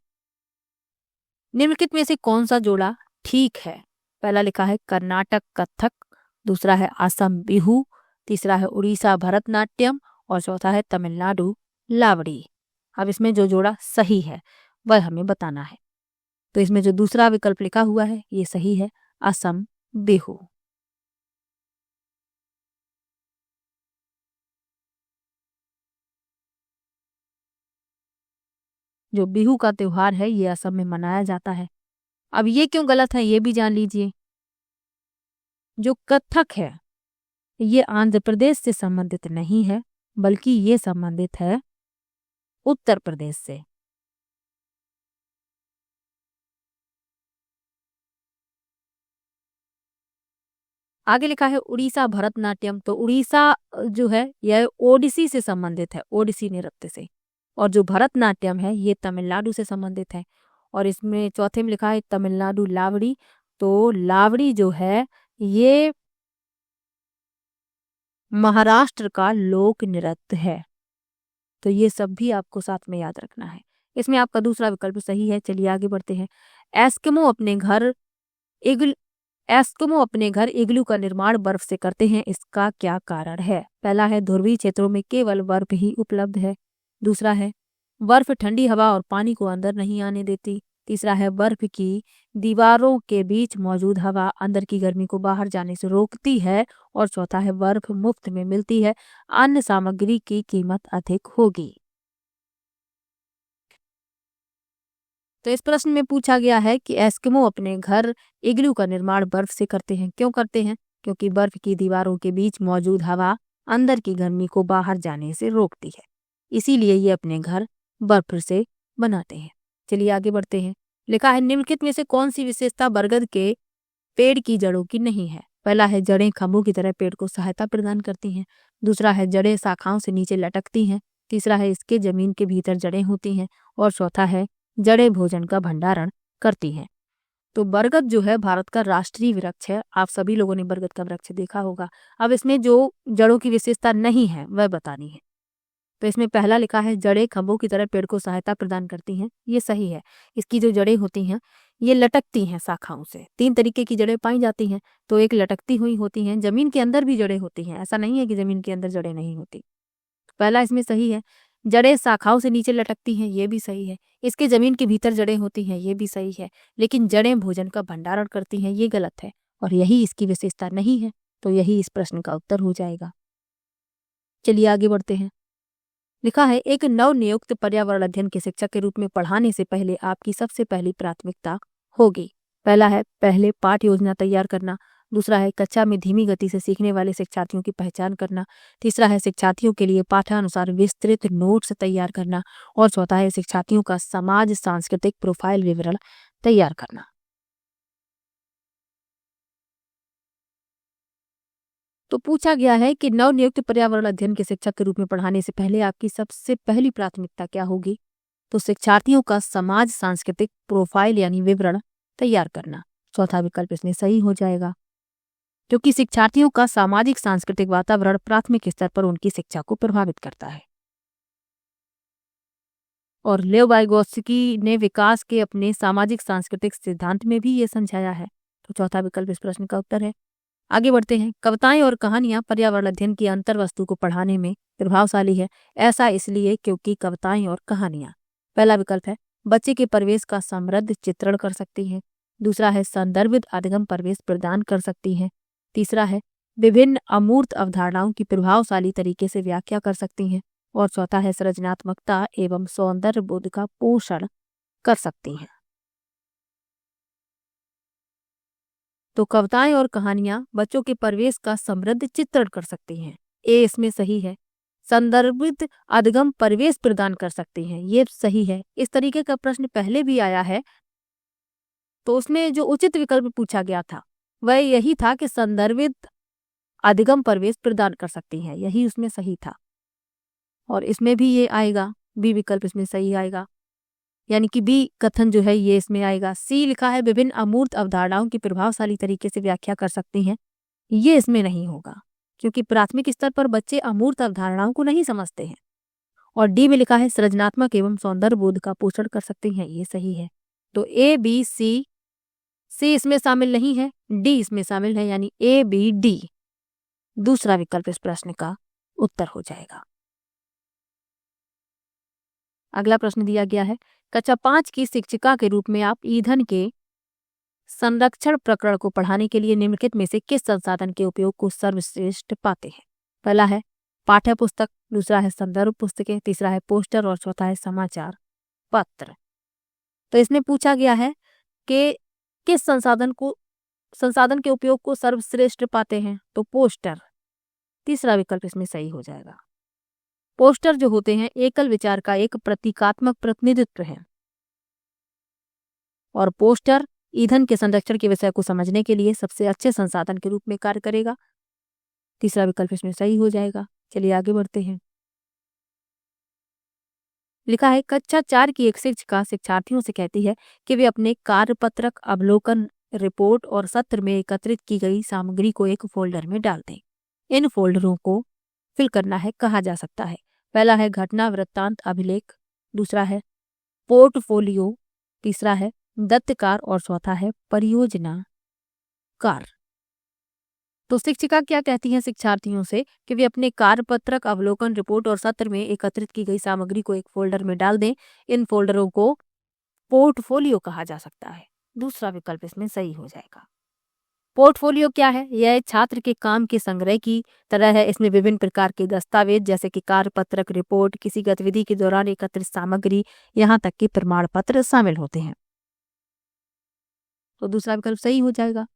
निम्नलिखित में से कौन सा जोड़ा ठीक है? पहला लिखा है कर्नाटक कथक, दूसरा है असम बिहू, तीसरा है उड़ीसा भरतनाट्यम और चौथा है तमिलनाडु लावड़ी। अब इसमें जो जोड़ा सही है वह हमें बताना है। तो इसमें जो दूसरा विकल्प लिखा हुआ है ये सही है, असम बिहू। जो बिहू का त्योहार है ये असम में मनाया जाता है। अब ये क्यों गलत है ये भी जान लीजिए। जो कथक है ये आंध्र प्रदेश से संबंधित नहीं है, बल्कि ये संबंधित है उत्तर प्रदेश से। आगे लिखा है उड़ीसा भरतनाट्यम। तो उड़ीसा जो है यह ओडिसी से संबंधित है, ओडिसी नृत्य से। और जो भरतनाट्यम है ये तमिलनाडु से संबंधित है। और इसमें चौथे में लिखा है तमिलनाडु लावड़ी। तो लावड़ी जो है ये महाराष्ट्र का लोक नृत्य है। तो ये सब भी आपको साथ में याद रखना है। इसमें आपका दूसरा विकल्प सही है। चलिए आगे बढ़ते हैं। एस्किमो अपने घर इग्ल एस्किमो अपने घर इग्लू का निर्माण बर्फ से करते हैं, इसका क्या कारण है? पहला है ध्रुवीय क्षेत्रों में केवल बर्फ ही उपलब्ध है। दूसरा है बर्फ ठंडी हवा और पानी को अंदर नहीं आने देती। तीसरा है बर्फ की दीवारों के बीच मौजूद हवा अंदर की गर्मी को बाहर जाने से रोकती है। और चौथा है बर्फ मुफ्त में मिलती है, अन्य सामग्री की कीमत अधिक होगी। तो इस प्रश्न में पूछा गया है कि एस्किमो अपने घर इग्लू का निर्माण बर्फ से करते हैं। क्यों करते हैं? क्योंकि बर्फ की दीवारों के बीच मौजूद हवा अंदर की गर्मी को बाहर जाने से रोकती है, इसीलिए ये अपने घर बर्फ से बनाते हैं। चलिए आगे बढ़ते हैं। लिखा है निम्नलिखित में से कौन सी विशेषता बरगद के पेड़ की जड़ों की नहीं है? पहला है जड़ें खंभों की तरह पेड़ को सहायता प्रदान करती हैं। दूसरा है जड़ें शाखाओं से नीचे लटकती हैं। तीसरा है इसके जमीन के भीतर जड़ें होती हैं। और चौथा है जड़ें भोजन का भंडारण करती हैं। तो बरगद जो है भारत का राष्ट्रीय वृक्ष है। आप सभी लोगों ने बरगद का वृक्ष देखा होगा। अब इसमें जो जड़ों की विशेषता नहीं है वह बतानी है। तो इसमें पहला लिखा है जड़ें खंभों की तरह पेड़ को सहायता प्रदान करती हैं, ये सही है। इसकी जो जड़ें होती हैं ये लटकती हैं शाखाओं से। 3 तरीके की जड़ें पाई जाती हैं। तो एक लटकती हुई होती हैं, जमीन के अंदर भी जड़ें होती हैं, ऐसा नहीं है कि जमीन के अंदर जड़ें नहीं होती। पहला इसमें सही है। जड़ें शाखाओं से नीचे लटकती हैं, ये भी सही है। इसके जमीन के भीतर जड़ें होती हैं, ये भी सही है। लेकिन जड़ें भोजन का भंडारण करती हैं, ये गलत है और यही इसकी विशेषता नहीं है। तो यही इस प्रश्न का उत्तर हो जाएगा। चलिए आगे बढ़ते हैं। लिखा है एक नवनियुक्त पर्यावरण अध्ययन के शिक्षक के रूप में पढ़ाने से पहले आपकी सबसे पहली प्राथमिकता होगी। पहला है पहले पाठ योजना तैयार करना। दूसरा है कक्षा में धीमी गति से सीखने वाले शिक्षार्थियों की पहचान करना। तीसरा है शिक्षार्थियों के लिए पाठानुसार विस्तृत नोट्स तैयार करना। और चौथा है शिक्षार्थियों का समाज सांस्कृतिक प्रोफाइल विवरण तैयार करना। तो पूछा गया है कि नवनियुक्त पर्यावरण अध्ययन के शिक्षक के रूप में पढ़ाने से पहले आपकी सबसे पहली प्राथमिकता क्या होगी? तो शिक्षार्थियों का समाज सांस्कृतिक प्रोफाइल यानी विवरण तैयार करना। चौथा विकल्प इसमें सही हो जाएगा, क्योंकि शिक्षार्थियों का सामाजिक सांस्कृतिक वातावरण प्राथमिक स्तर पर उनकी शिक्षा को प्रभावित करता है। और लेव वाइगोत्स्की ने विकास के अपने सामाजिक सांस्कृतिक सिद्धांत में भी ये समझाया है। तो चौथा विकल्प इस प्रश्न का उत्तर है। आगे बढ़ते हैं। कविताएं और कहानियां पर्यावरण अध्ययन की अंतर वस्तु को पढ़ाने में प्रभावशाली है। ऐसा इसलिए क्योंकि कविताएं और कहानियां, पहला विकल्प है बच्चे के परिवेश का समृद्ध चित्रण कर सकती हैं। दूसरा है संदर्भित अधिगम परिवेश प्रदान कर सकती हैं। तीसरा है विभिन्न अमूर्त अवधारणाओं की प्रभावशाली तरीके से व्याख्या कर सकती हैं। और चौथा है सृजनात्मकता एवं सौंदर्य बोध का पोषण कर सकती हैं। तो कविताएं और कहानियां बच्चों के परिवेश का समृद्ध चित्रण कर सकती हैं, ए इसमें सही है। संदर्भित अधिगम परिवेश प्रदान कर सकती हैं, ये सही है। इस तरीके का प्रश्न पहले भी आया है, तो उसमें जो उचित विकल्प पूछा गया था वह यही था कि संदर्भित अधिगम परिवेश प्रदान कर सकती हैं, यही उसमें सही था। और इसमें भी ये आएगा, बी विकल्प इसमें सही आएगा। यानी कि बी कथन जो है ये इसमें आएगा। सी लिखा है विभिन्न अमूर्त अवधारणाओं की प्रभावशाली तरीके से व्याख्या कर सकती हैं, ये इसमें नहीं होगा क्योंकि प्राथमिक स्तर पर बच्चे अमूर्त अवधारणाओं को नहीं समझते हैं। और डी में लिखा है सृजनात्मक एवं सौंदर्य बोध का पोषण कर सकती हैं, ये सही है। तो ए बी सी इसमें शामिल नहीं है, डी इसमें शामिल है, यानी ए बी डी दूसरा विकल्प इस प्रश्न का उत्तर हो जाएगा। अगला प्रश्न दिया गया है कक्षा 5 की शिक्षिका के रूप में आप ईंधन के संरक्षण प्रकरण को पढ़ाने के लिए निम्नलिखित में से किस संसाधन के उपयोग को सर्वश्रेष्ठ पाते हैं? पहला है पाठ्य पुस्तक, दूसरा है संदर्भ पुस्तकें, तीसरा है पोस्टर और चौथा है समाचार पत्र। तो इसमें पूछा गया है कि किस संसाधन के उपयोग को सर्वश्रेष्ठ पाते हैं, तो पोस्टर तीसरा विकल्प इसमें सही हो जाएगा। पोस्टर जो होते हैं एकल विचार का एक प्रतीकात्मक प्रतिनिधित्व है और पोस्टर ईंधन के संरक्षण के विषय को समझने के लिए सबसे अच्छे संसाधन के रूप में कार्य करेगा। तीसरा विकल्प इसमें सही हो जाएगा। चलिए आगे बढ़ते हैं। लिखा है कक्षा 4 की एक शिक्षिका शिक्षार्थियों से कहती है कि वे अपने कार्यपत्रक, अवलोकन, रिपोर्ट और सत्र में एकत्रित की गई सामग्री को एक फोल्डर में डाल दें। इन फोल्डरों को फिल करना है कहा जा सकता है। पहला है घटना, वृत्तांत, अभिलेख, दूसरा है पोर्टफोलियो, तीसरा है दत्तकार और चौथा है परियोजना कार। तो शिक्षिका क्या कहती हैं शिक्षार्थियों से कि वे अपने कार्यपत्रक, अवलोकन, रिपोर्ट और सत्र में एकत्रित की गई सामग्री को एक फोल्डर में डाल दें। इन फोल्डरों को पोर्टफोलियो कहा जा सकता है। दूसरा विकल्प इसमें सही हो जाएगा। पोर्टफोलियो क्या है? यह छात्र के काम के संग्रह की तरह है। इसमें विभिन्न प्रकार के दस्तावेज जैसे कि कार्यपत्रक, रिपोर्ट, किसी गतिविधि के दौरान एकत्रित सामग्री, यहाँ तक कि प्रमाण पत्र शामिल होते हैं। तो दूसरा विकल्प सही हो जाएगा।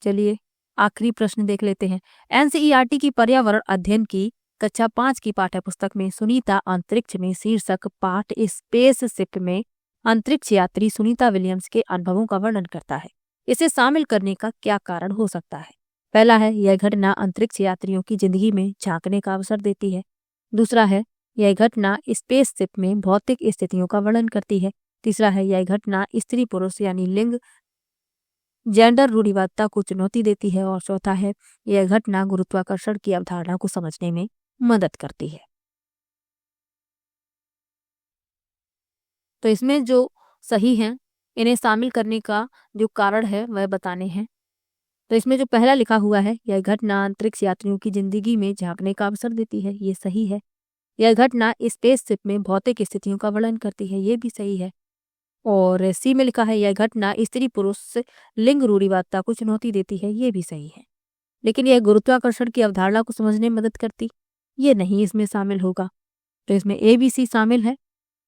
चलिए आखिरी प्रश्न देख लेते हैं। एनसीईआरटी की पर्यावरण अध्ययन की कक्षा 5 की पाठ्य पुस्तक में सुनीता अंतरिक्ष में शीर्षक पाठ स्पेसशिप में अंतरिक्ष यात्री सुनीता विलियम्स के अनुभवों का वर्णन करता है। इसे शामिल करने का क्या कारण हो सकता है? पहला है यह घटना अंतरिक्ष यात्रियों की जिंदगी में झांकने का अवसर देती है। दूसरा है यह घटना स्पेसशिप में भौतिक स्थितियों का वर्णन करती है। तीसरा है यह घटना स्त्री पुरुष यानी लिंग जेंडर रूढ़िवादिता को चुनौती देती है। और चौथा है यह घटना गुरुत्वाकर्षण की अवधारणा को समझने में मदद करती है। तो इसमें जो सही है इन्हें शामिल करने का जो कारण है वह बताने हैं। तो इसमें जो पहला लिखा हुआ है यह घटना अंतरिक्ष यात्रियों की जिंदगी में झांकने का अवसर देती है, ये सही है। यह घटना स्पेसशिप में भौतिक स्थितियों का वर्णन करती है, ये भी सही है। और सी में लिखा है यह घटना स्त्री पुरुष लिंग रूढ़िवादिता को चुनौती देती है, ये भी सही है। लेकिन यह गुरुत्वाकर्षण की अवधारणा को समझने में मदद करती, ये नहीं इसमें शामिल होगा। तो इसमें ए बी सी शामिल है।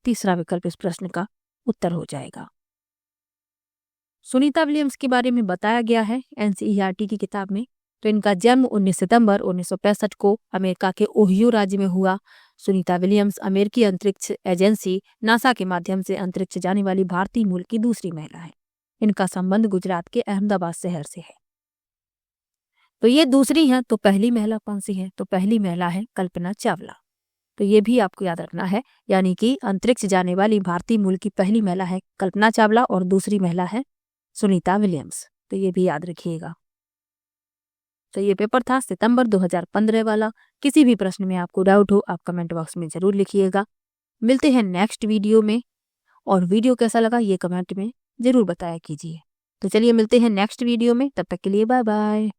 तीसरा विकल्प इस प्रश्न का उत्तर हो जाएगा। सुनीता विलियम्स के बारे में बताया गया है एनसीईआरटी की किताब में। तो इनका जन्म 19 सितंबर 1965 को अमेरिका के ओहियो राज्य में हुआ। सुनीता विलियम्स अमेरिकी अंतरिक्ष एजेंसी नासा के माध्यम से अंतरिक्ष जाने वाली भारतीय मूल की दूसरी महिला है। इनका संबंध गुजरात के अहमदाबाद शहर से है। तो ये दूसरी है, तो पहली महिला कौन सी है? तो पहली महिला है कल्पना चावला। तो ये भी आपको याद रखना है, यानी कि अंतरिक्ष जाने वाली भारतीय मूल की पहली महिला है कल्पना चावला और दूसरी महिला है सुनीता विलियम्स। तो ये भी याद रखिएगा। तो ये पेपर था सितंबर 2015 वाला। किसी भी प्रश्न में आपको डाउट हो आप कमेंट बॉक्स में जरूर लिखिएगा। मिलते हैं नेक्स्ट वीडियो में, और वीडियो कैसा लगा ये कमेंट में जरूर बताया कीजिए। तो चलिए मिलते हैं नेक्स्ट वीडियो में, तब तक के लिए बाय बाय।